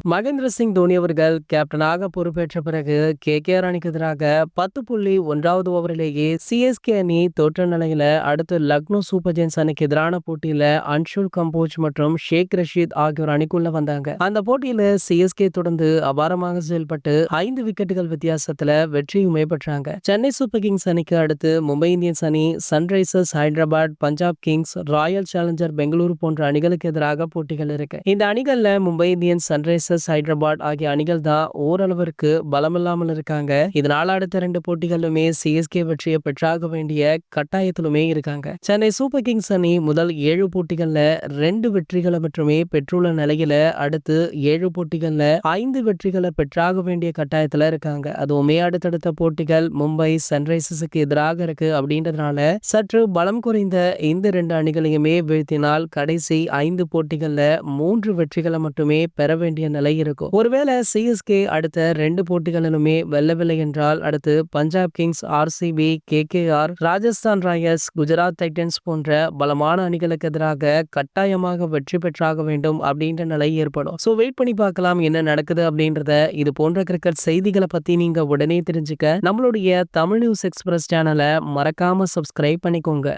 மகேந்திர சிங் தோனி அவர்கள் கேப்டனாக பொறுப்பேற்ற பிறகு கேகேஆர் அணிக்கு எதிராக 10.1வது ஓவரிலேயே சிஎஸ்கே அணி தோற்ற நிலையில அடுத்து லக்னோ சூப்பர் ஜெயின்ஸ் அணிக்கு எதிரான போட்டியில அன்ஷுல் கம்போஜ் மற்றும் ஷேக் ரஷீத் ஆகியோர் அணிக்குள்ள வந்தாங்க. அந்த போட்டியில சிஎஸ்கே தொடர்ந்து அபாரமாக செயல்பட்டு 5 விக்கெட்டுகள் வித்தியாசத்துல வெற்றியுமே பெற்றாங்க. சென்னை சூப்பர் கிங்ஸ் அணிக்கு அடுத்து மும்பை இந்தியன்ஸ் அணி, Sunrisers Hyderabad, Punjab Kings, Royal challenger Bengaluru போன்ற அணிகளுக்கு எதிராக போட்டிகள் இருக்கு. இந்த அணிகள்ல மும்பை இந்தியன்ஸ், சன்ரைசர்ஸ் ஹைதராபாத் ஆகிய அணிகள் தான் ஓரளவிற்கு பலமில்லாமல் இருக்காங்க. இதனால அடுத்த 2 போட்டிகளிலுமே சிஎஸ்கே வெற்றியை பெற்றாக வேண்டிய கட்டாயத்திலுமே இருக்காங்க. சென்னை சூப்பர் கிங்ஸ் அணி முதல் 7 போட்டிகள்ல 2 வெற்றிகளை மட்டுமே பெற்றுள்ள நிலையில அடுத்து 7 போட்டிகள்ல 5 வெற்றிகளை பெற்றாக வேண்டிய கட்டாயத்துல இருக்காங்க. அதுவுமே அடுத்தடுத்த போட்டிகள் மும்பை, சன்ரைசர்ஸுக்கு எதிராக இருக்கு. அப்படின்றதுனால சற்று பலம் குறைந்த இந்த 2 அணிகளையுமே வீழ்த்தினால் கடைசி 5 போட்டிகள்ல 3 வெற்றிகளை மட்டுமே பெற வேண்டிய நிலை இருக்கும். ஒருவேளை சிஎஸ்கே அடுத்த 2 போட்டிகளிலுமே வெல்லவில்லை என்றால் அடுத்து Punjab Kings, RCB, KKR, Rajasthan Royals, Gujarat Titans போன்ற பலமான அணிகளுக்கு எதிராக கட்டாயமாக வெற்றி பெற்றாக வேண்டும் அப்படின்ற நிலை ஏற்படும். சோ வெயிட் பண்ணி பார்க்கலாம் என்ன நடக்குது அப்படின்றத. இது போன்ற கிரிக்கெட் செய்திகளை பத்தி நீங்க உடனே தெரிஞ்சுக்க நம்மளுடைய தமிழ் நியூஸ் எக்ஸ்பிரஸ் சேனலை மறக்காம சப்ஸ்கிரைப் பண்ணிக்கோங்க.